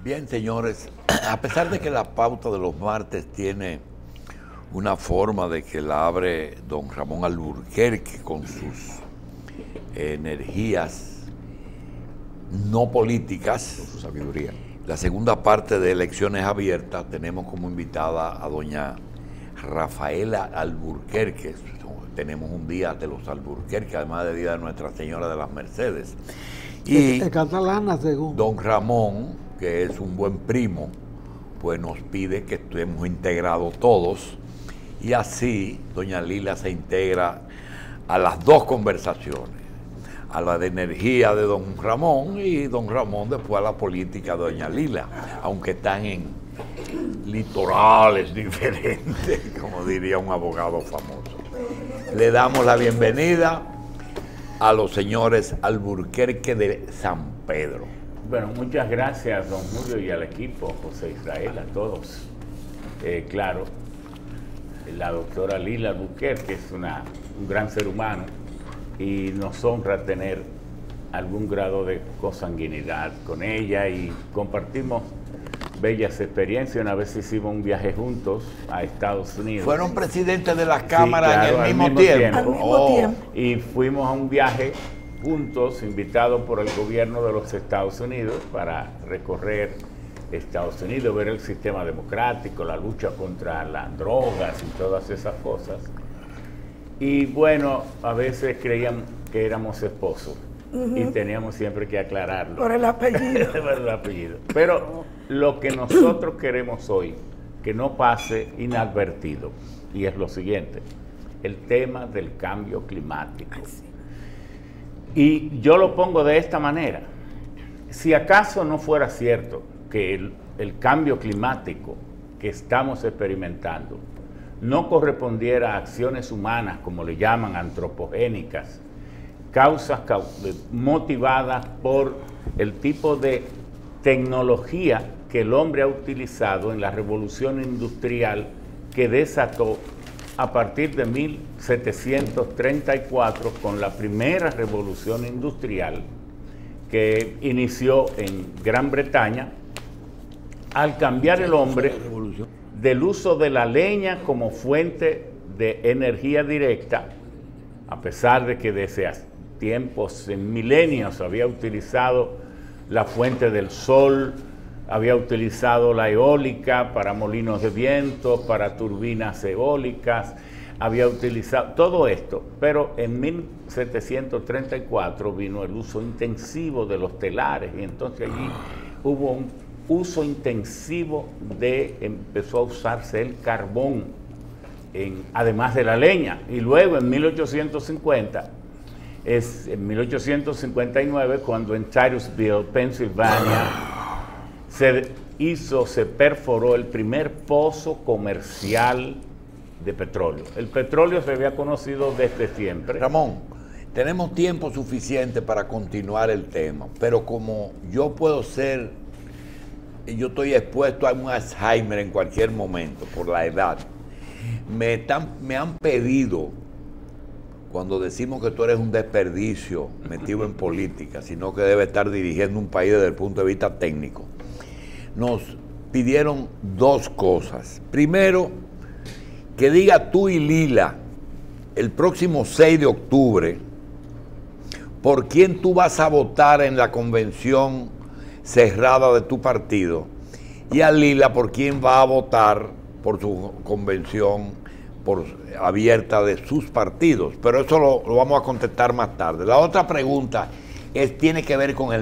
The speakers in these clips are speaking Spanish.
Bien, señores, a pesar de que la pauta de los martes tiene una forma de que la abre don Ramón Alburquerque con sus energías no políticas, con su sabiduría. La segunda parte de Elecciones Abiertas tenemos como invitada a doña Rafaela Alburquerque. Tenemos un día de los Alburquerque, además de Día de Nuestra Señora de las Mercedes. Y es catalana, según. Don Ramón, que es un buen primo, pues nos pide que estemos integrados todos, y así doña Lila se integra a las dos conversaciones, a la de energía de don Ramón y don Ramón después a la política de doña Lila, aunque están en litorales diferentes, como diría un abogado famoso. Le damos la bienvenida a los señores Alburquerque de San Pedro. Bueno, muchas gracias, don Julio, y al equipo, José Israel, a todos. Claro, la doctora Lila Alburquerque es un gran ser humano y nos honra tener algún grado de consanguinidad con ella y compartimos bellas experiencias. Una vez hicimos un viaje juntos a Estados Unidos. ¿Fueron presidentes de las cámaras, sí, claro, en el mismo tiempo? Al mismo tiempo. Y fuimos a un viaje juntos, invitados por el gobierno de los Estados Unidos para recorrer Estados Unidos, ver el sistema democrático, la lucha contra las drogas y todas esas cosas. Y bueno, a veces creían que éramos esposos y teníamos siempre que aclararlo. Por el apellido. Por el apellido. Pero lo que nosotros queremos hoy, que no pase inadvertido, y es lo siguiente, el tema del cambio climático. Ay, sí. Y yo lo pongo de esta manera. Si acaso no fuera cierto que el cambio climático que estamos experimentando no correspondiera a acciones humanas, como le llaman, antropogénicas, causas motivadas por el tipo de tecnología que el hombre ha utilizado en la revolución industrial que desató a partir de 1734 con la primera revolución industrial que inició en Gran Bretaña, al cambiar el hombre del uso de la leña como fuente de energía directa, a pesar de que desde tiempos, en milenios, había utilizado la fuente del sol, había utilizado la eólica para molinos de viento, para turbinas eólicas, había utilizado todo esto, pero en 1734 vino el uso intensivo de los telares y entonces allí hubo un uso intensivo empezó a usarse el carbón, además de la leña, y luego en 1850, en 1859 cuando en Titusville, Pensilvania, se perforó el primer pozo comercial de petróleo. El petróleo se había conocido desde siempre. Ramón, tenemos tiempo suficiente para continuar el tema, pero como yo estoy expuesto a un Alzheimer en cualquier momento por la edad, me han pedido, cuando decimos que tú eres un desperdicio metido en política, sino que debe estar dirigiendo un país desde el punto de vista técnico, nos pidieron dos cosas. Primero, que diga tú y Lila el próximo 6 de octubre por quién tú vas a votar en la convención cerrada de tu partido, y a Lila por quién va a votar por su convención abierta de sus partidos. Pero eso lo vamos a contestar más tarde. La otra pregunta tiene que ver con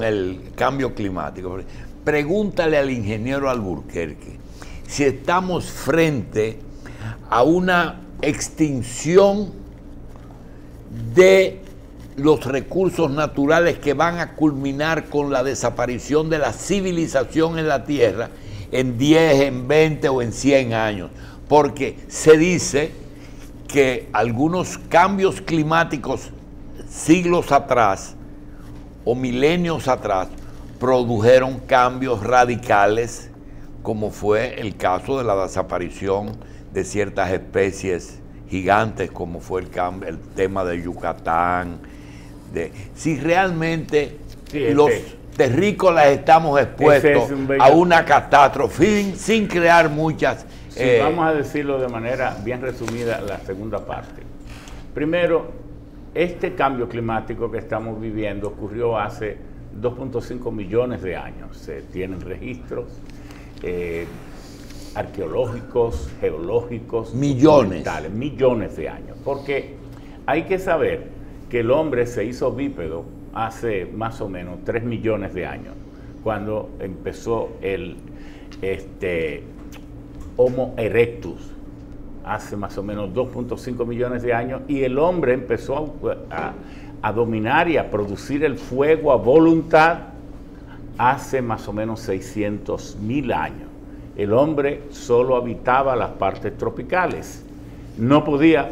el cambio climático. Pregúntale al ingeniero Alburquerque si estamos frente a una extinción de los recursos naturales que van a culminar con la desaparición de la civilización en la Tierra en 10, en 20 o en 100 años. Porque se dice que algunos cambios climáticos siglos atrás o milenios atrás produjeron cambios radicales, como fue el caso de la desaparición de ciertas especies gigantes, como fue el tema de Yucatán. Si realmente terrícolas estamos expuestos a una catástrofe sin crear muchas... Sí, vamos a decirlo de manera bien resumida, la segunda parte. Primero, este cambio climático que estamos viviendo ocurrió hace 2.5 millones de años. Se tienen registros arqueológicos, geológicos, millones de años. Porque hay que saber que el hombre se hizo bípedo hace más o menos 3 millones de años, cuando empezó el Homo erectus, hace más o menos 2.5 millones de años, y el hombre empezó a dominar y a producir el fuego a voluntad hace más o menos 600.000 años. El hombre solo habitaba las partes tropicales, no podía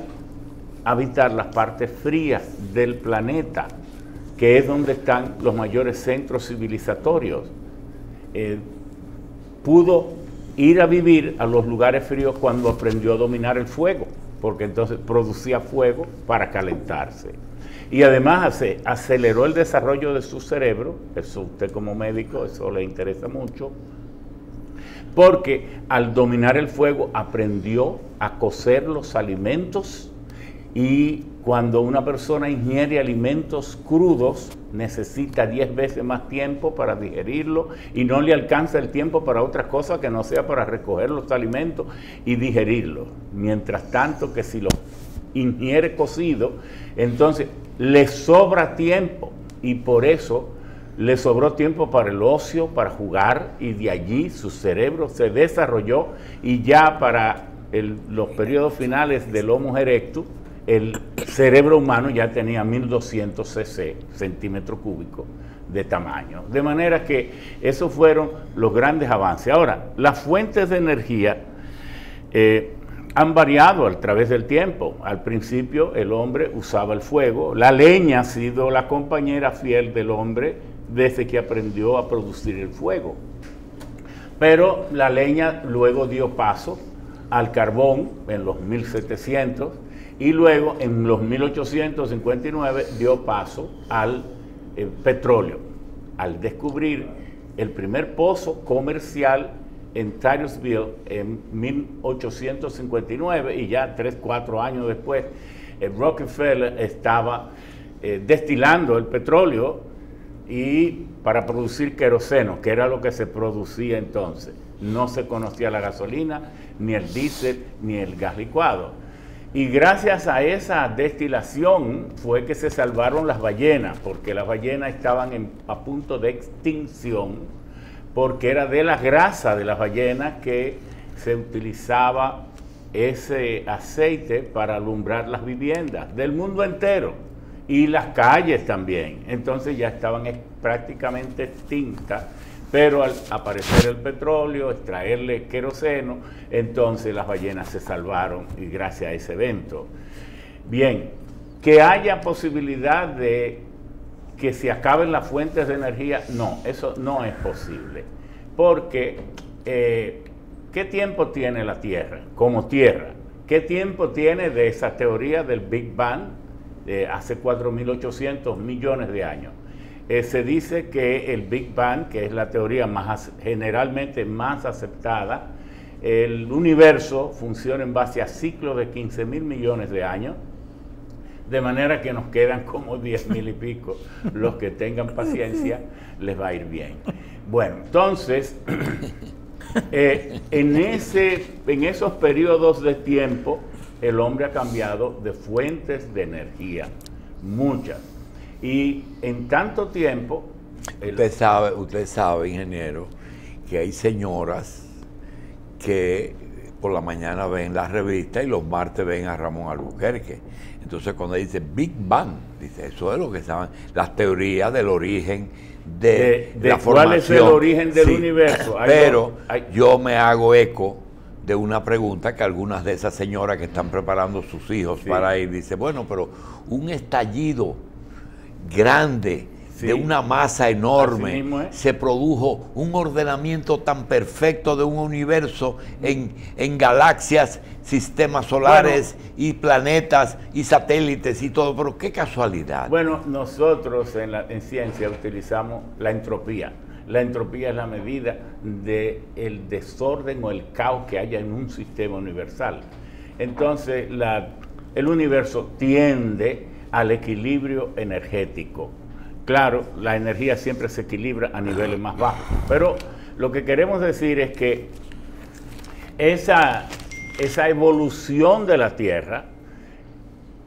habitar las partes frías del planeta, que es donde están los mayores centros civilizatorios. Pudo ir a vivir a los lugares fríos cuando aprendió a dominar el fuego, porque entonces producía fuego para calentarse. Y además aceleró el desarrollo de su cerebro, eso usted como médico, eso le interesa mucho, porque al dominar el fuego aprendió a cocer los alimentos, y cuando una persona ingiere alimentos crudos necesita 10 veces más tiempo para digerirlo y no le alcanza el tiempo para otras cosas que no sea para recoger los alimentos y digerirlos. Mientras tanto que si lo ingiere cocido, entonces le sobra tiempo, y por eso le sobró tiempo para el ocio, para jugar, y de allí su cerebro se desarrolló, y ya para los periodos finales del Homo erectus, el cerebro humano ya tenía 1200 centímetros cúbicos de tamaño. De manera que esos fueron los grandes avances. Ahora, las fuentes de energía han variado a través del tiempo. Al principio el hombre usaba el fuego. La leña ha sido la compañera fiel del hombre desde que aprendió a producir el fuego. Pero la leña luego dio paso al carbón en los 1700, y luego en los 1859 dio paso al petróleo, al descubrir el primer pozo comercial en Titusville en 1859, y ya 3-4 años después Rockefeller estaba destilando el petróleo y para producir queroseno, que era lo que se producía entonces. No se conocía la gasolina, ni el diésel, ni el gas licuado. Y gracias a esa destilación fue que se salvaron las ballenas, porque las ballenas estaban a punto de extinción, porque era de la grasa de las ballenas que se utilizaba ese aceite para alumbrar las viviendas del mundo entero y las calles también. Entonces ya estaban prácticamente extintas, pero al aparecer el petróleo, extraerle queroseno, entonces las ballenas se salvaron, y gracias a ese evento. Bien, que haya posibilidad de que se acaben las fuentes de energía, no, eso no es posible, porque ¿qué tiempo tiene la Tierra como Tierra? ¿Qué tiempo tiene de esa teoría del Big Bang de hace 4.800 millones de años? Se dice que el Big Bang, que es la teoría generalmente más aceptada, el universo funciona en base a ciclos de 15.000 millones de años, de manera que nos quedan como 10.000 y pico. Los que tengan paciencia les va a ir bien. Bueno, entonces, en esos periodos de tiempo, el hombre ha cambiado de fuentes de energía, muchas. Y en tanto tiempo... Usted sabe, ingeniero, que hay señoras que por la mañana ven la revista y los martes ven a Ramón Albuquerque. Entonces cuando dice Big Bang, dice, eso es lo que saben, las teorías del origen de la formación. ¿Cuál es el origen del universo? Pero yo me hago eco de una pregunta que algunas de esas señoras que están preparando sus hijos para ir, dice, bueno, pero un estallido grande, de una masa enorme, se produjo un ordenamiento tan perfecto de un universo en galaxias sistemas solares y planetas y satélites y todo, pero qué casualidad. Bueno, nosotros en ciencia utilizamos la entropía. La entropía es la medida del desorden o el caos que haya en un sistema universal. Entonces, el universo tiende al equilibrio energético. Claro, la energía siempre se equilibra a niveles más bajos, pero lo que queremos decir es que esa evolución de la Tierra,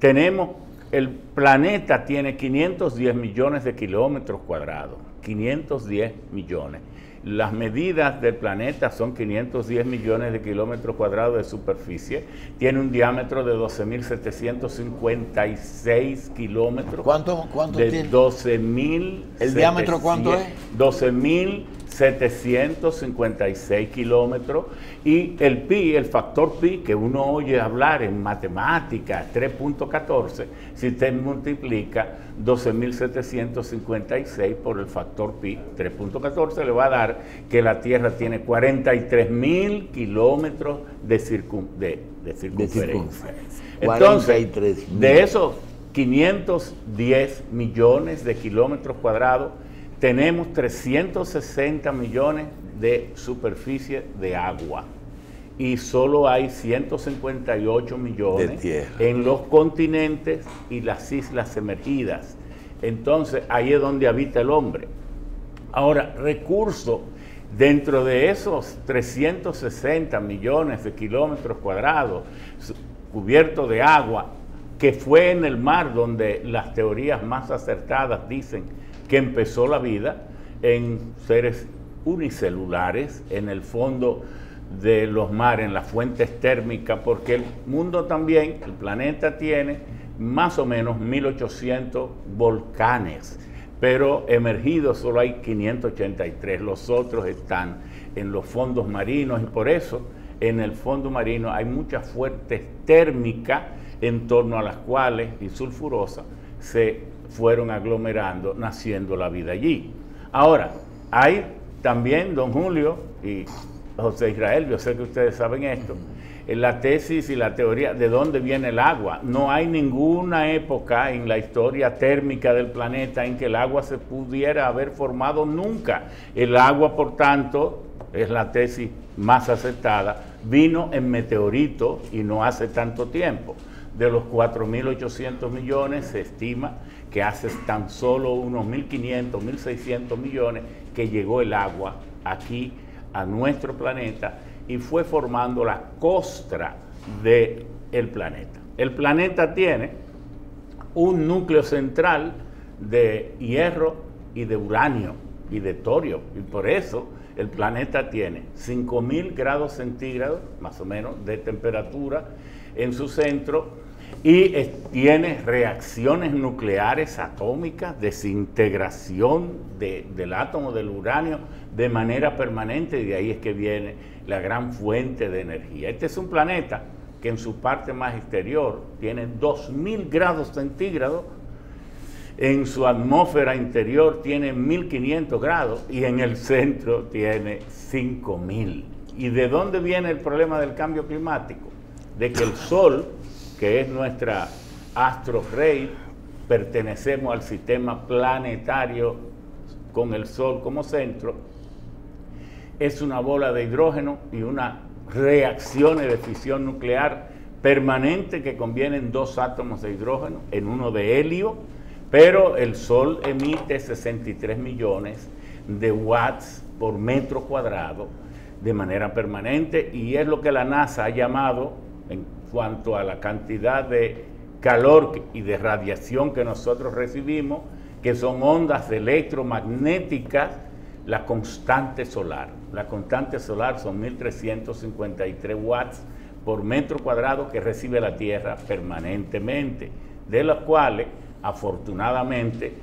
el planeta tiene 510 millones de kilómetros cuadrados, 510 millones. Las medidas del planeta son 510 millones de kilómetros cuadrados de superficie, tiene un diámetro de 12.756 kilómetros. ¿Cuánto tiene? 12.000. ¿El diámetro cuánto es? 12.756 kilómetros, y el pi, el factor pi, que uno oye hablar en matemáticas, 3.14, si usted multiplica 12.756 por el factor pi, 3.14, le va a dar que la Tierra tiene 43.000 kilómetros de circunferencia. Entonces, 43.000. de esos 510 millones de kilómetros cuadrados, tenemos 360 millones de superficie de agua y solo hay 158 millones en los continentes y las islas emergidas. Entonces, ahí es donde habita el hombre. Ahora, recursos dentro de esos 360 millones de kilómetros cuadrados cubiertos de agua, que fue en el mar donde las teorías más acertadas dicen que empezó la vida, en seres unicelulares, en el fondo de los mares, en las fuentes térmicas, porque el mundo también, el planeta tiene más o menos 1.800 volcanes, pero emergidos solo hay 583, los otros están en los fondos marinos, y por eso en el fondo marino hay muchas fuentes térmicas en torno a las cuales, y sulfurosas, se fueron aglomerando, naciendo la vida allí. Ahora, hay también, don Julio y José Israel, yo sé que ustedes saben esto, en la tesis y la teoría de dónde viene el agua. No hay ninguna época en la historia térmica del planeta en que el agua se pudiera haber formado nunca. El agua, por tanto, es la tesis más aceptada, vino en meteorito y no hace tanto tiempo. De los 4.800 millones se estima que hace tan solo unos 1.500, 1.600 millones que llegó el agua aquí a nuestro planeta y fue formando la costra del planeta. El planeta tiene un núcleo central de hierro y de uranio y de torio, y por eso el planeta tiene 5.000 grados centígrados, más o menos, de temperatura en su centro, y tiene reacciones nucleares atómicas, desintegración del átomo del uranio de manera permanente, y de ahí es que viene la gran fuente de energía. Este es un planeta que en su parte más exterior tiene 2.000 grados centígrados, en su atmósfera interior tiene 1.500 grados y en el centro tiene 5.000. ¿Y de dónde viene el problema del cambio climático? De que el Sol, que es nuestra astro rey, pertenecemos al sistema planetario con el Sol como centro, es una bola de hidrógeno y unas reacciones de fisión nuclear permanente que convienen dos átomos de hidrógeno en uno de helio, pero el Sol emite 63 millones de watts por metro cuadrado de manera permanente, y es lo que la NASA ha llamado, en cuanto a la cantidad de calor y de radiación que nosotros recibimos, que son ondas electromagnéticas, la constante solar. La constante solar son 1.353 watts por metro cuadrado que recibe la Tierra permanentemente, de los cuales, afortunadamente,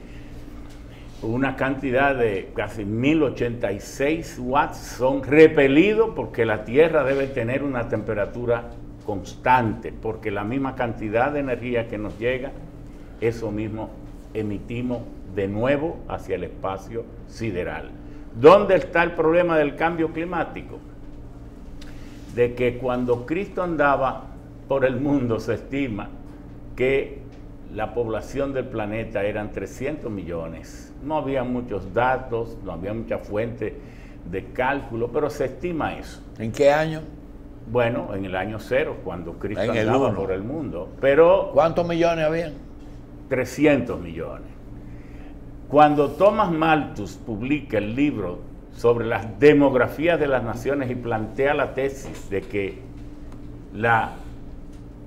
una cantidad de casi 1.086 watts son repelidos, porque la Tierra debe tener una temperatura constante, porque la misma cantidad de energía que nos llega, eso mismo emitimos de nuevo hacia el espacio sideral. ¿Dónde está el problema del cambio climático? de que cuando Cristo andaba por el mundo se estima que la población del planeta eran 300 millones. No había muchos datos, no había mucha fuente de cálculo, pero se estima eso. ¿En qué año? Bueno, en el año 0, cuando Cristo En el andaba 1. por el mundo. Pero ¿Cuántos millones habían? 300 millones. Cuando Thomas Malthus publica el libro sobre las demografías de las naciones y plantea la tesis de que la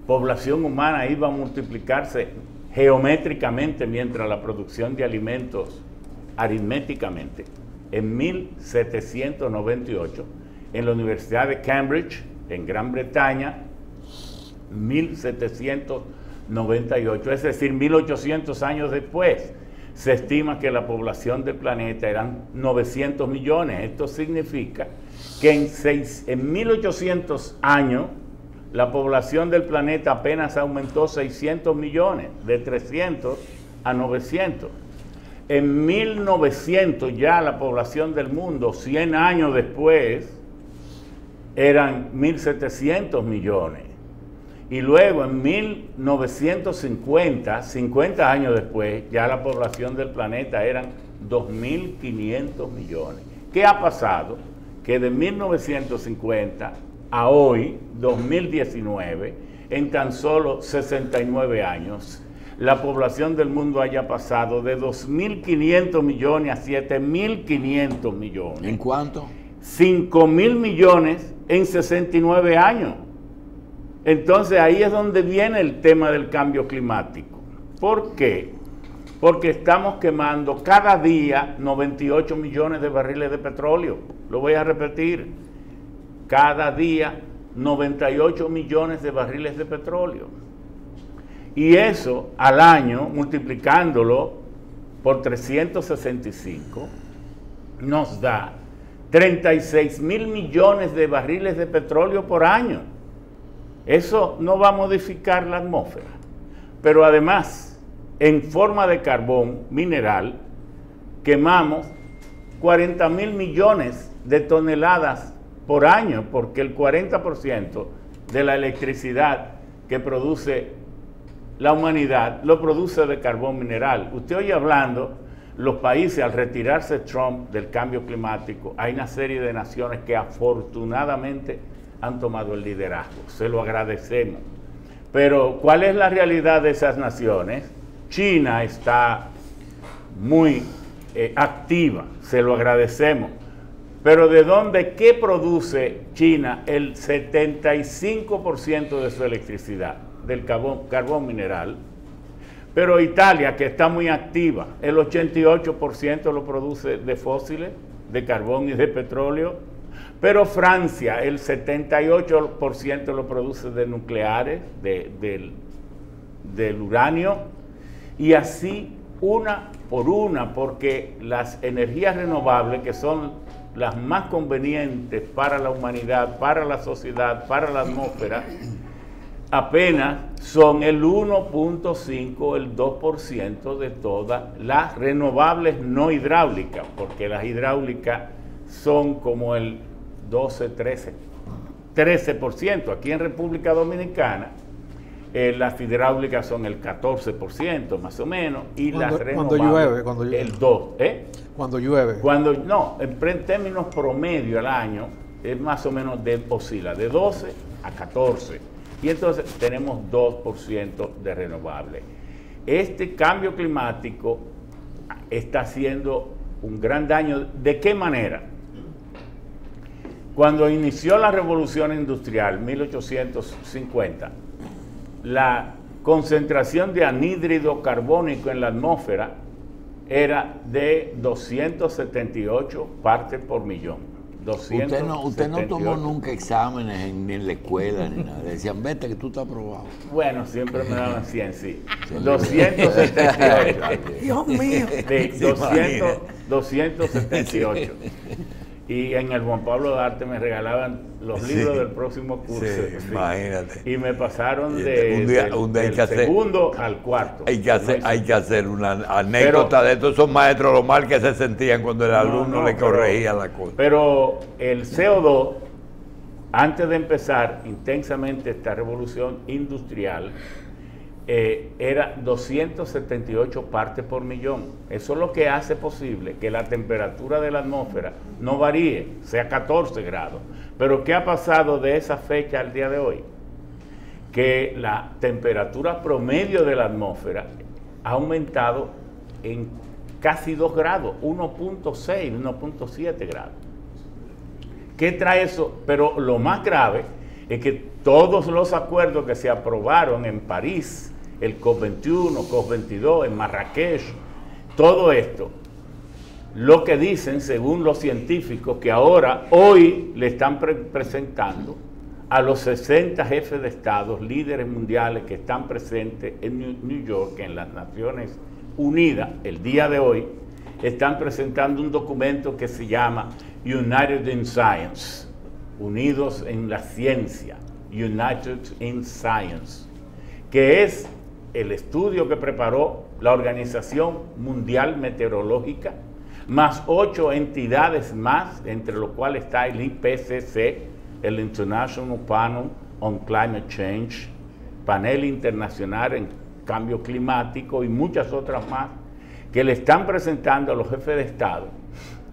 población humana iba a multiplicarse geométricamente mientras la producción de alimentos aritméticamente, en 1798, en la Universidad de Cambridge, en Gran Bretaña, 1798, es decir, 1800 años después, se estima que la población del planeta eran 900 millones. Esto significa que en 1800 años la población del planeta apenas aumentó 600 millones, de 300 a 900. En 1900 ya la población del mundo, 100 años después, eran 1.700 millones. Y luego en 1950, 50 años después, ya la población del planeta eran 2.500 millones. ¿Qué ha pasado? Que de 1950 a hoy, 2019, en tan solo 69 años, la población del mundo haya pasado de 2.500 millones a 7.500 millones. ¿En cuánto? 5.000 millones en 69 años. Entonces ahí es donde viene el tema del cambio climático. ¿Por qué? Porque estamos quemando cada día 98 millones de barriles de petróleo. Lo voy a repetir. Cada día 98 millones de barriles de petróleo. Y eso al año, multiplicándolo por 365, nos da 36.000 millones de barriles de petróleo por año. Eso no va a modificar la atmósfera. Pero además, en forma de carbón mineral, quemamos 40.000 millones de toneladas por año, porque el 40% de la electricidad que produce la humanidad lo produce de carbón mineral. Usted oye hablando, los países al retirarse Trump del cambio climático, hay una serie de naciones que afortunadamente han tomado el liderazgo. Se lo agradecemos. Pero ¿cuál es la realidad de esas naciones? China está muy activa, se lo agradecemos. Pero ¿de dónde? ¿Qué produce China? El 75% de su electricidad, del carbón mineral. Pero Italia, que está muy activa, el 88% lo produce de fósiles, de carbón y de petróleo. Pero Francia, el 78% lo produce de nucleares, del uranio, y así una por una, porque las energías renovables, que son las más convenientes para la humanidad, para la sociedad, para la atmósfera, apenas son el 1.5, el 2% de todas las renovables no hidráulicas, porque las hidráulicas son como el 13%. Aquí en República Dominicana las hidráulicas son el 14% más o menos, y las renovables cuando llueve. El 2%. Cuando llueve. No, en términos promedio al año es más o menos oscila de 12 a 14. Y entonces tenemos 2% de renovables. Este cambio climático está haciendo un gran daño. ¿De qué manera? Cuando inició la revolución industrial, 1850, la concentración de anhídrido carbónico en la atmósfera era de 278 partes por millón. Usted no tomó nunca exámenes ni en la escuela ni nada. Decían, vete que tú estás aprobado. Bueno, siempre me daban 100, sí. 278. Dios mío. Sí, 278. Y en el Juan Pablo Duarte me regalaban los libros del próximo curso. Sí, imagínate. Y me pasaron un día del segundo al cuarto. Hay que hacer una anécdota de todos esos maestros, lo mal que se sentían cuando el alumno le corregía la cosa. Pero el CO2 antes de empezar intensamente esta revolución industrial, era 278 partes por millón. Eso es lo que hace posible que la temperatura de la atmósfera no varíe, sea 14 grados. Pero ¿qué ha pasado de esa fecha al día de hoy? Que la temperatura promedio de la atmósfera ha aumentado en casi 2 grados, 1.6, 1.7 grados. ¿Qué trae eso? Pero lo más grave es que todos los acuerdos que se aprobaron en París, el COP21, COP22, en Marrakech, todo esto, lo que dicen, según los científicos, que ahora, hoy, le están presentando a los 60 jefes de Estado, líderes mundiales que están presentes en New York, en las Naciones Unidas, el día de hoy, están presentando un documento que se llama United in Science, Unidos en la Ciencia, United in Science, que es el estudio que preparó la Organización Mundial Meteorológica, más 8 entidades más, entre los cuales está el IPCC, el International Panel on Climate Change, Panel Internacional en Cambio Climático y muchas otras más, que le están presentando a los jefes de Estado,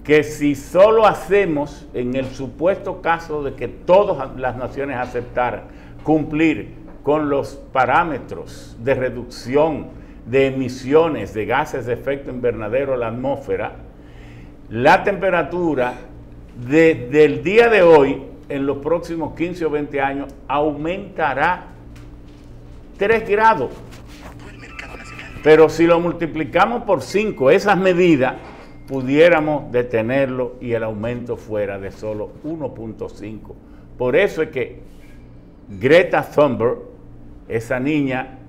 que si solo hacemos, en el supuesto caso de que todas las naciones aceptaran cumplir con los parámetros de reducción de emisiones de gases de efecto invernadero a la atmósfera, la temperatura del día de hoy, en los próximos 15 o 20 años, aumentará 3 grados. Pero si lo multiplicamos por 5, esas medidas, pudiéramos detenerlo y el aumento fuera de solo 1.5. Por eso es que Greta Thunberg, esa niña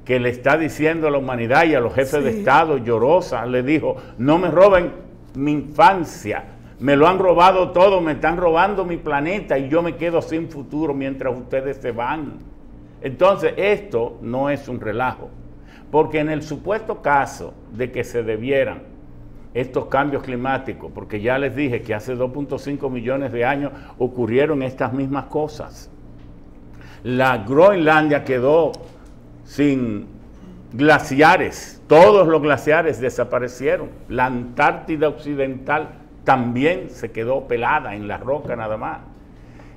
que le está diciendo a la humanidad y a los jefes de Estado, llorosa, le dijo: no me roben mi infancia, me lo han robado todo, me están robando mi planeta y yo me quedo sin futuro mientras ustedes se van. Entonces esto no es un relajo, porque en el supuesto caso de que se debieran estos cambios climáticos, porque ya les dije que hace 2.5 millones de años ocurrieron estas mismas cosas. La Groenlandia quedó sin glaciares, todos los glaciares desaparecieron. La Antártida Occidental también se quedó pelada en la roca nada más.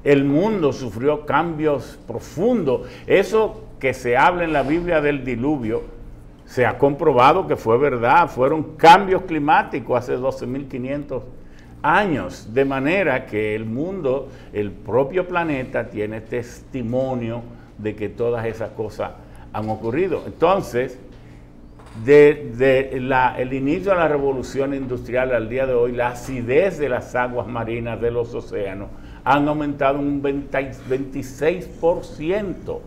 El mundo sufrió cambios profundos. Eso que se habla en la Biblia del diluvio, se ha comprobado que fue verdad, fueron cambios climáticos hace 12.500 años, de manera que el mundo, el propio planeta, tiene testimonio de que todas esas cosas han ocurrido. Entonces, el inicio de la revolución industrial al día de hoy, la acidez de las aguas marinas de los océanos han aumentado un 26%.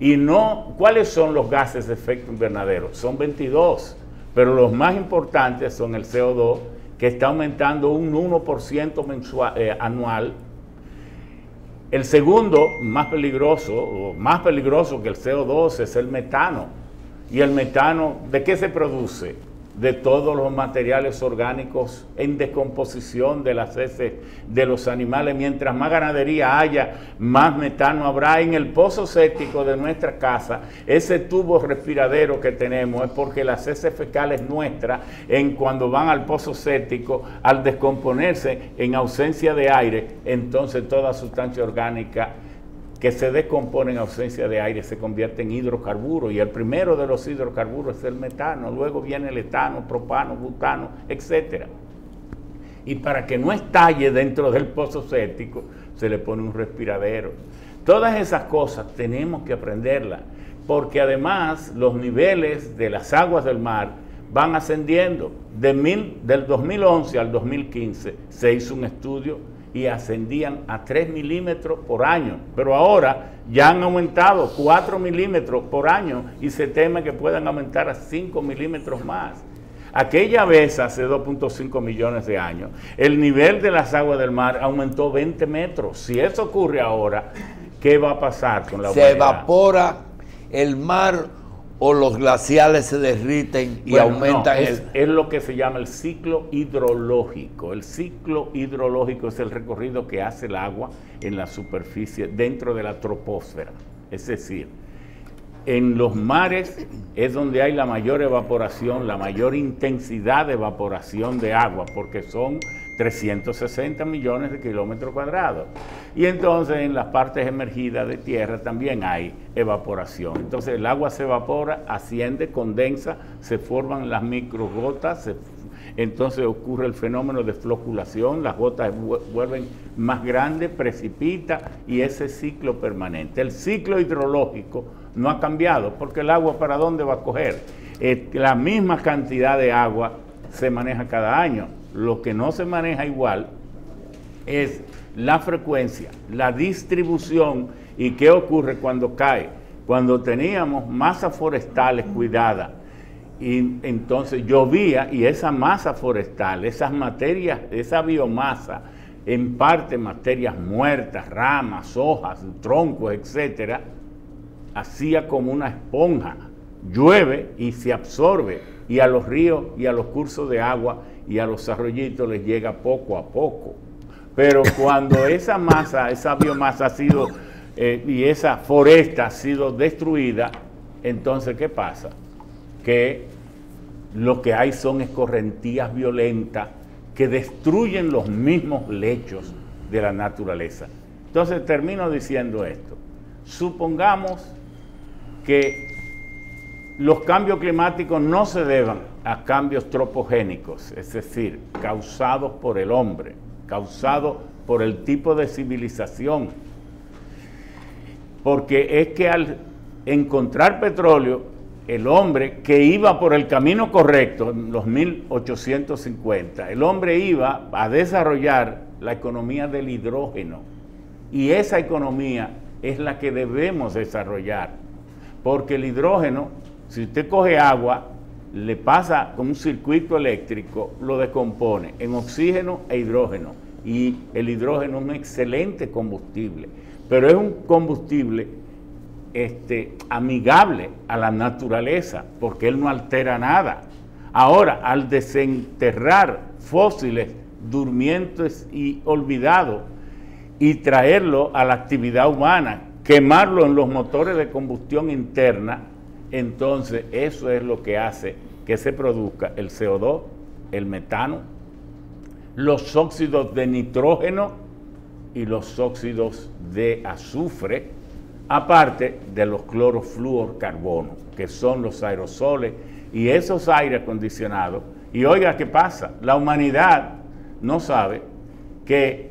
Y no, ¿cuáles son los gases de efecto invernadero? Son 22, pero los más importantes son el CO2, que está aumentando un 1% anual. El segundo, más peligroso que el CO2, es el metano. ¿Y el metano de qué se produce? De todos los materiales orgánicos en descomposición de las heces de los animales. Mientras más ganadería haya, más metano habrá. En el pozo séptico de nuestra casa, ese tubo respiradero que tenemos es porque las heces fecales nuestras, cuando van al pozo séptico, al descomponerse en ausencia de aire, entonces toda sustancia orgánica que se descompone en ausencia de aire se convierte en hidrocarburos, y el primero de los hidrocarburos es el metano, luego viene el etano, propano, butano, etc. Y para que no estalle dentro del pozo séptico, se le pone un respiradero. Todas esas cosas tenemos que aprenderlas, porque además los niveles de las aguas del mar van ascendiendo. Del 2011 al 2015 se hizo un estudio y ascendían a 3 milímetros por año, pero ahora ya han aumentado 4 milímetros por año y se teme que puedan aumentar a 5 milímetros más. Aquella vez, hace 2.5 millones de años, el nivel de las aguas del mar aumentó 20 metros. Si eso ocurre ahora, ¿qué va a pasar con la humanidad? Se evapora el mar o los glaciales se derriten y Bueno, aumentan no, es lo que se llama el ciclo hidrológico. El ciclo hidrológico es el recorrido que hace el agua en la superficie dentro de la troposfera. Es decir, en los mares es donde hay la mayor evaporación, la mayor intensidad de evaporación de agua, porque son 360 millones de kilómetros cuadrados. Y entonces en las partes emergidas de tierra también hay evaporación. Entonces el agua se evapora, asciende, condensa, se forman las microgotas, entonces ocurre el fenómeno de floculación, las gotas vuelven más grandes, precipita y ese ciclo permanente. El ciclo hidrológico no ha cambiado porque el agua ¿para dónde va a coger? La misma cantidad de agua se maneja cada año. Lo que no se maneja igual es la frecuencia, la distribución y qué ocurre cuando cae. Cuando teníamos masas forestales cuidadas y entonces llovía y esa masa forestal, esas materias, esa biomasa, en parte materias muertas, ramas, hojas, troncos, etcétera, hacía como una esponja, llueve y se absorbe y a los ríos y a los cursos de agua y a los arroyitos les llega poco a poco. Pero cuando esa masa, esa biomasa ha sido, y esa foresta ha sido destruida, entonces ¿qué pasa? Que lo que hay son escorrentías violentas que destruyen los mismos lechos de la naturaleza. Entonces termino diciendo esto. Supongamos que los cambios climáticos no se deban a cambios tropogénicos, es decir, causados por el hombre, causados por el tipo de civilización. Porque es que al encontrar petróleo, el hombre que iba por el camino correcto, en los 1850, el hombre iba a desarrollar la economía del hidrógeno. Y esa economía es la que debemos desarrollar. Porque el hidrógeno, si usted coge agua, le pasa con un circuito eléctrico, lo descompone en oxígeno e hidrógeno. Y el hidrógeno es un excelente combustible, pero es un combustible amigable a la naturaleza, porque él no altera nada. Ahora, al desenterrar fósiles durmientes y olvidados y traerlo a la actividad humana, quemarlo en los motores de combustión interna, entonces eso es lo que hace que se produzca el CO2, el metano, los óxidos de nitrógeno y los óxidos de azufre, aparte de los clorofluorcarbonos, que son los aerosoles y esos aires acondicionados. Y oiga, ¿qué pasa? La humanidad no sabe que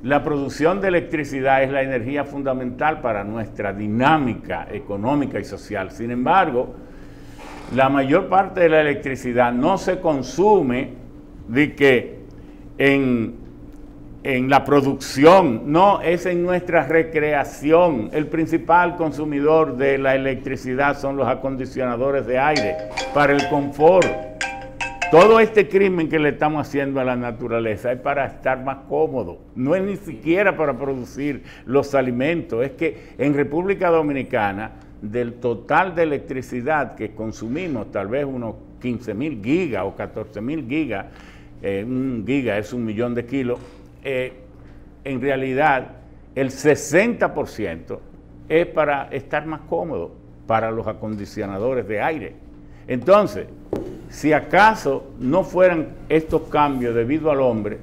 la producción de electricidad es la energía fundamental para nuestra dinámica económica y social. Sin embargo, la mayor parte de la electricidad no se consume de que en la producción, no, es en nuestra recreación. El principal consumidor de la electricidad son los acondicionadores de aire para el confort. Todo este crimen que le estamos haciendo a la naturaleza es para estar más cómodo, no es ni siquiera para producir los alimentos. Es que en República Dominicana, del total de electricidad que consumimos, tal vez unos 15.000 gigas o 14.000 gigas, un giga es 1 millón de kilos, en realidad el 60% es para estar más cómodo, para los acondicionadores de aire. Entonces, si acaso no fueran estos cambios debido al hombre,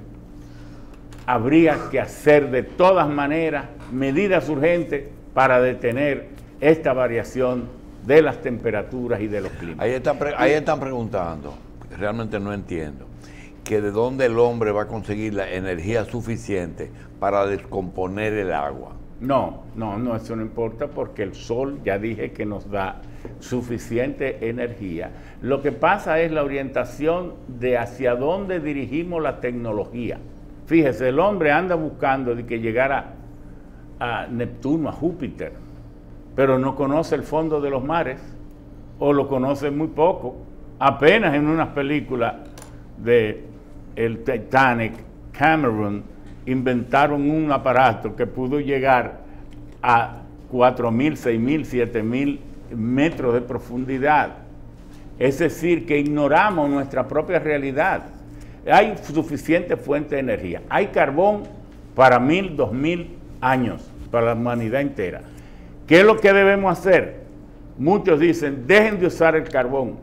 habría que hacer de todas maneras medidas urgentes para detener esta variación de las temperaturas y de los climas. Ahí están preguntando, realmente no entiendo, que de dónde el hombre va a conseguir la energía suficiente para descomponer el agua. No, eso no importa porque el sol, ya dije que nos da suficiente energía. Lo que pasa es la orientación de hacia dónde dirigimos la tecnología. Fíjese, el hombre anda buscando de que llegara a Neptuno, a Júpiter, pero no conoce el fondo de los mares, o lo conoce muy poco. Apenas en unas películas de el Titanic, Cameron inventaron un aparato que pudo llegar a 4.000, 6.000, 7.000 metros de profundidad. Es decir, que ignoramos nuestra propia realidad. Hay suficiente fuente de energía. Hay carbón para 1000, 2000 años, para la humanidad entera. ¿Qué es lo que debemos hacer? Muchos dicen, dejen de usar el carbón.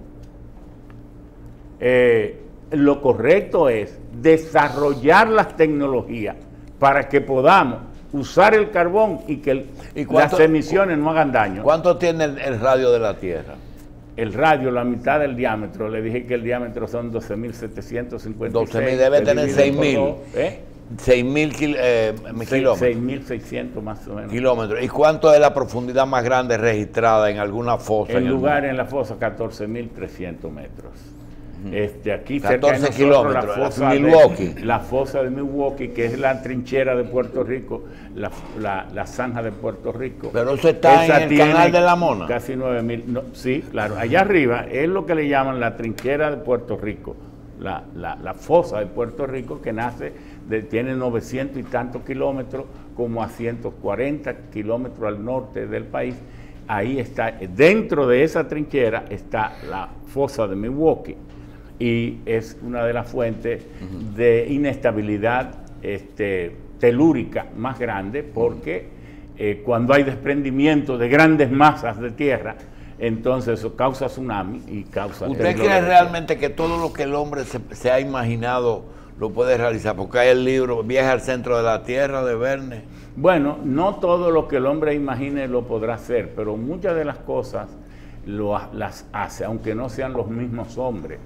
Lo correcto es desarrollar las tecnologías para que podamos usar el carbón y que las emisiones no hagan daño. ¿Cuánto tiene el radio de la Tierra? El radio, la mitad del diámetro, le dije que el diámetro son 12.756. 12.000, debe tener 6.000. 6.000 kilómetros. 6.600 más o menos. Kilómetros. ¿Y cuánto es la profundidad más grande registrada en alguna fosa? En la fosa, 14.300 metros. Aquí 14 cerca de kilómetros, la fosa Milwaukee. La fosa de Milwaukee, que es la trinchera de Puerto Rico, la zanja de Puerto Rico. Pero eso está en el canal de la Mona. Casi 9.000. No, sí, claro. Allá arriba es lo que le llaman la trinchera de Puerto Rico, la fosa de Puerto Rico, que tiene 900 y tantos kilómetros, como a 140 kilómetros al norte del país. Ahí está, dentro de esa trinchera está la fosa de Milwaukee. Y es una de las fuentes de inestabilidad telúrica más grande, porque cuando hay desprendimiento de grandes masas de tierra, entonces eso causa tsunami y causa... ¿Usted cree realmente que todo lo que el hombre se ha imaginado lo puede realizar? Porque hay el libro Viaje al centro de la Tierra de Verne. Bueno, no todo lo que el hombre imagine lo podrá hacer, pero muchas de las cosas las hace, aunque no sean los mismos hombres.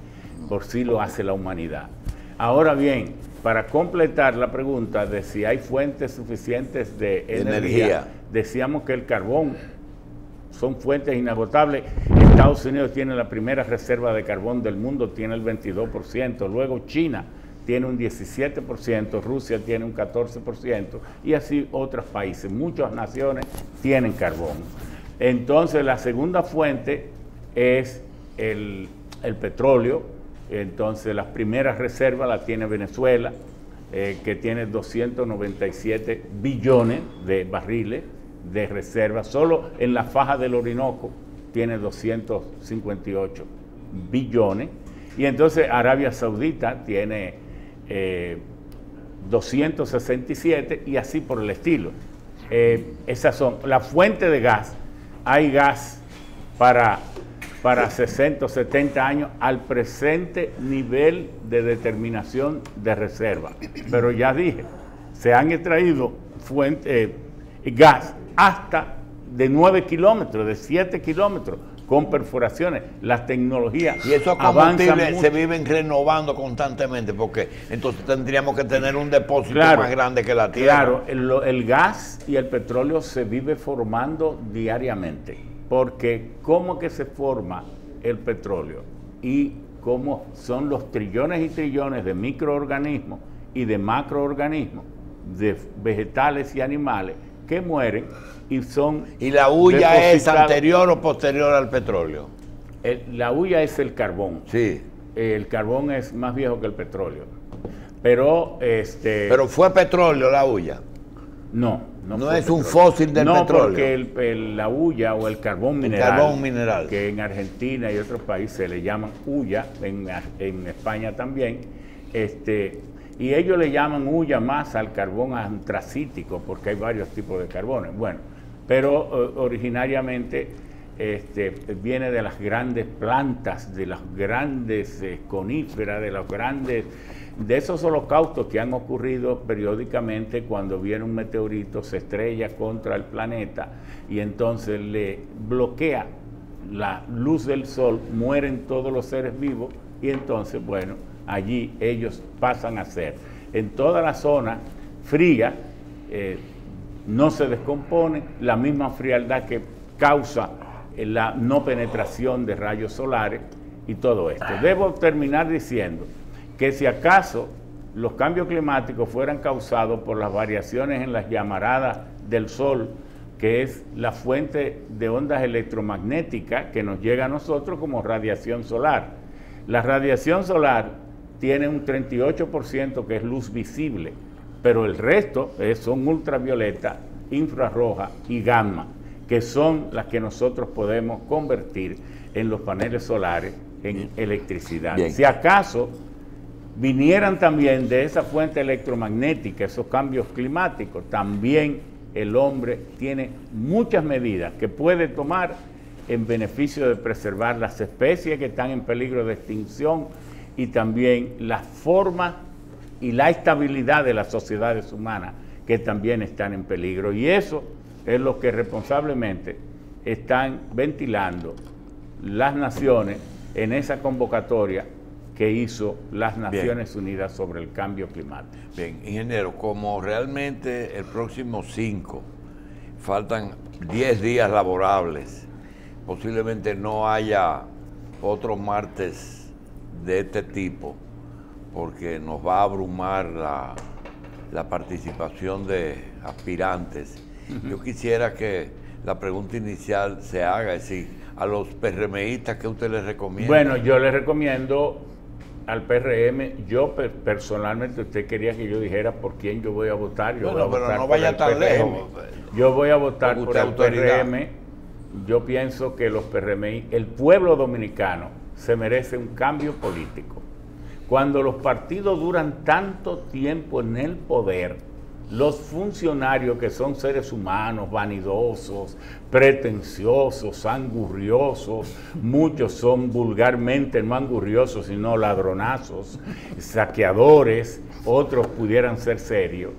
Por sí lo hace la humanidad. Ahora bien, para completar la pregunta de si hay fuentes suficientes de energía, decíamos que el carbón son fuentes inagotables. Estados Unidos tiene la primera reserva de carbón del mundo, tiene el 22%, luego China tiene un 17%, Rusia tiene un 14%, y así otros países, muchas naciones tienen carbón. Entonces la segunda fuente es el petróleo. Entonces las primeras reservas las tiene Venezuela, que tiene 297 billones de barriles de reservas. Solo en la faja del Orinoco tiene 258 billones. Y entonces Arabia Saudita tiene 267 y así por el estilo. Esas son las fuentes de gas. Hay gas para 60 o 70 años al presente nivel de determinación de reserva. Pero ya dije, se han extraído gas hasta de 9 kilómetros, de 7 kilómetros, con perforaciones. Las tecnologías y esos combustibles se viven renovando constantemente, porque entonces tendríamos que tener un depósito más grande que la Tierra. Claro, el gas y el petróleo se vive formando diariamente. Porque cómo que se forma el petróleo y cómo son los trillones y trillones de microorganismos y de macroorganismos, de vegetales y animales que mueren y son... ¿Y la hulla es anterior o posterior al petróleo? La hulla es el carbón. Sí. El carbón es más viejo que el petróleo. Pero ¿Pero fue petróleo la hulla? No. No es un fósil del petróleo. No, porque la hulla o el carbón mineral, que en Argentina y otros países le llaman hulla, en España también, y ellos le llaman hulla más al carbón antracítico, porque hay varios tipos de carbones. Bueno, pero originariamente viene de las grandes plantas, de las grandes coníferas, de esos holocaustos que han ocurrido periódicamente cuando viene un meteorito, se estrella contra el planeta y entonces le bloquea la luz del sol, mueren todos los seres vivos y entonces, bueno, allí ellos pasan a ser. En toda la zona fría no se descompone, la misma frialdad que causa la no penetración de rayos solares y todo esto. Debo terminar diciendo que si acaso los cambios climáticos fueran causados por las variaciones en las llamaradas del Sol, que es la fuente de ondas electromagnéticas que nos llega a nosotros como radiación solar. La radiación solar tiene un 38% que es luz visible, pero el resto son ultravioleta, infrarroja y gamma. que son las que nosotros podemos convertir en los paneles solares en electricidad. Bien. Si acaso vinieran también de esa fuente electromagnética, esos cambios climáticos, también el hombre tiene muchas medidas que puede tomar en beneficio de preservar las especies que están en peligro de extinción y también la forma y la estabilidad de las sociedades humanas que también están en peligro. Y eso es lo que responsablemente están ventilando las naciones en esa convocatoria que hizo las Naciones Unidas sobre el cambio climático. Bien, ingeniero, como realmente el próximo 5 faltan 10 días laborables, posiblemente no haya otro martes de este tipo, porque nos va a abrumar la participación de aspirantes. Yo quisiera que la pregunta inicial se haga, es decir, a los PRMistas, ¿qué usted les recomienda? Bueno, yo les recomiendo al PRM, yo personalmente, usted quería que yo dijera por quién yo voy a votar. Yo voy a votar no vaya tan lejos. Yo voy a votar por el autoridad. PRM. Yo pienso que los PRMI, el pueblo dominicano, se merece un cambio político. Cuando los partidos duran tanto tiempo en el poder, los funcionarios, que son seres humanos, vanidosos, pretenciosos, angurriosos, muchos son vulgarmente no angurriosos, sino ladronazos, saqueadores, otros pudieran ser serios,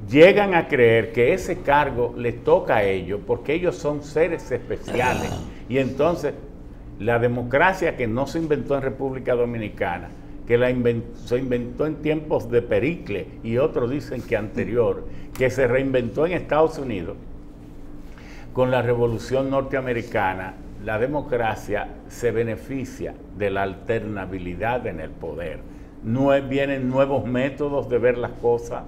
llegan a creer que ese cargo les toca a ellos porque ellos son seres especiales. Y entonces la democracia, que no se inventó en República Dominicana, que se inventó en tiempos de Pericles, y otros dicen que anterior, que se reinventó en Estados Unidos con la Revolución Norteamericana, la democracia se beneficia de la alternabilidad en el poder. Vienen nuevos métodos de ver las cosas,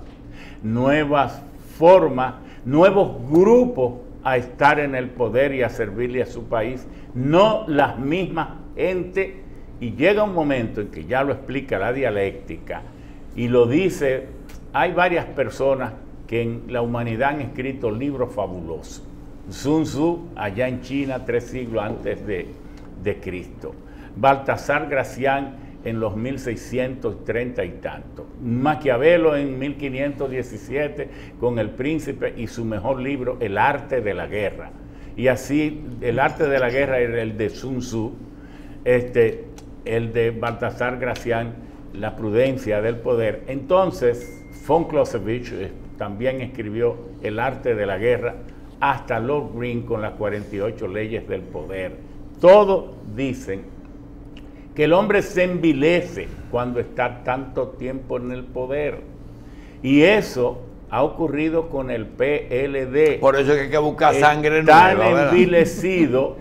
nuevas formas, nuevos grupos a estar en el poder y a servirle a su país, no las mismas entes. Y llega un momento en que ya lo explica la dialéctica y lo dice, hay varias personas que en la humanidad han escrito libros fabulosos. Sun Tzu, allá en China, 3 siglos antes de Cristo. Baltasar Gracián en los 1630 y tanto. Maquiavelo en 1517 con El Príncipe y su mejor libro, El Arte de la Guerra. Y así, El Arte de la Guerra era el de Sun Tzu, el de Baltasar Gracián, La Prudencia del Poder. Entonces, von Clausewitz también escribió El Arte de la Guerra, hasta Lord Green con las 48 leyes del poder. Todos dicen que el hombre se envilece cuando está tanto tiempo en el poder. Y eso ha ocurrido con el PLD. Por eso es que hay que buscar sangre nueva. ¿verdad? Envilecido,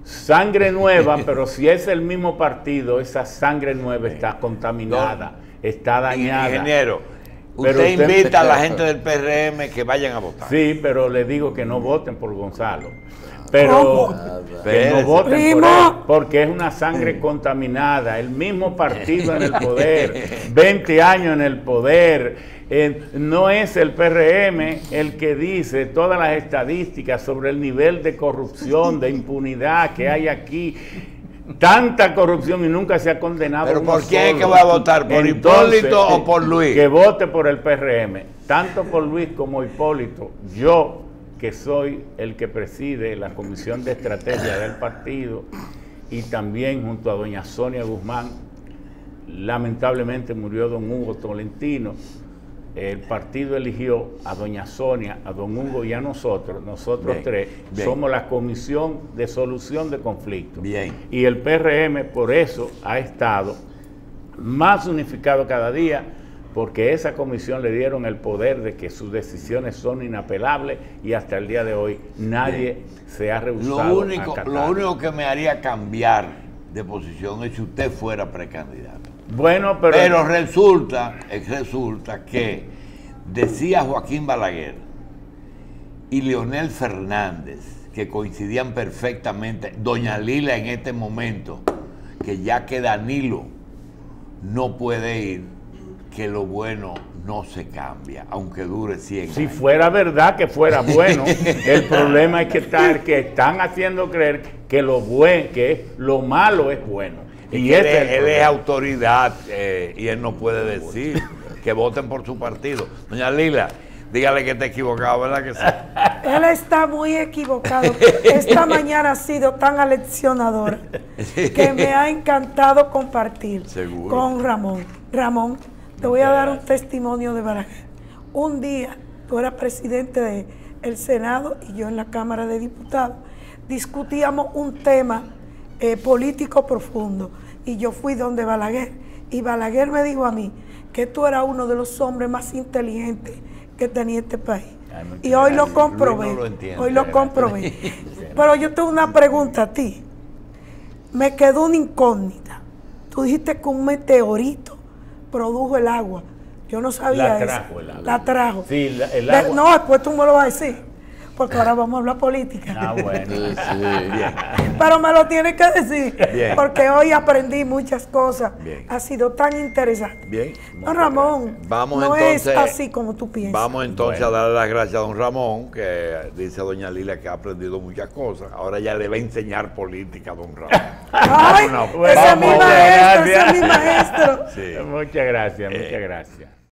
sangre nueva, pero si es el mismo partido, esa sangre nueva está contaminada, está dañada. Ingeniero, usted invita a la gente del PRM que vayan a votar. Sí, pero le digo que no voten por Gonzalo. Pero que no voten por él, porque es una sangre contaminada. El mismo partido en el poder, 20 años en el poder. No es el PRM el que dice todas las estadísticas sobre el nivel de corrupción, de impunidad que hay aquí. Tanta corrupción y nunca se ha condenado. ¿Pero por quién es que va a votar? ¿Por Hipólito o por Luis? Que vote por el PRM. Tanto por Luis como Hipólito. Yo, que soy el que preside la Comisión de Estrategia del partido, y también junto a doña Sonia Guzmán, lamentablemente murió don Hugo Tolentino. El partido eligió a doña Sonia, a don Hugo y a nosotros tres, somos la Comisión de Solución de Conflictos. Y el PRM por eso ha estado más unificado cada día, porque esa comisión le dieron el poder de que sus decisiones son inapelables y hasta el día de hoy nadie se ha rehusado a acatarlo. Lo único que me haría cambiar de posición es si usted fuera precandidato. Bueno, pero resulta que decía Joaquín Balaguer y Leonel Fernández, que coincidían perfectamente, doña Lila en este momento, que ya que Danilo no puede ir, que lo bueno no se cambia, aunque dure 100 Si años. fuera verdad que fuera bueno, el problema es que están haciendo creer que lo malo es bueno. Y ese él, es el él es problema. autoridad y él no puede decir que voten por su partido. Doña Lila, dígale que está equivocado, ¿verdad que sí? Él está muy equivocado. Esta mañana ha sido tan aleccionadora que me ha encantado compartir Seguro. con Ramón. Ramón, te voy a dar un testimonio de Balaguer. Un día tú eras presidente del Senado y yo en la Cámara de Diputados. Discutíamos un tema político profundo y yo fui donde Balaguer. Y Balaguer me dijo a mí que tú eras uno de los hombres más inteligentes que tenía este país. Ay, muchas Y hoy lo gracias. comprobé. Luis no lo entiende. Hoy lo comprobé. Pero yo tengo una pregunta a ti. Me quedó una incógnita. Tú dijiste que un meteorito produjo el agua. Yo no sabía La eso. trajo el agua. La trajo. Sí, el agua. No, después tú me lo vas a decir. Porque ahora vamos a hablar política. Ah, bueno. Bien. Pero me lo tienes que decir. Bien. Porque hoy aprendí muchas cosas. Bien. Ha sido tan interesante. Bien. No, Ramón, Vamos no entonces, es así como tú piensas. Vamos entonces a darle las gracias a don Ramón, que dice a doña Lila que ha aprendido muchas cosas. Ahora ya le va a enseñar política a don Ramón. Ay, No, ese es mi vamos, maestro, ese es gracias. mi maestro. Sí. Muchas gracias, muchas gracias.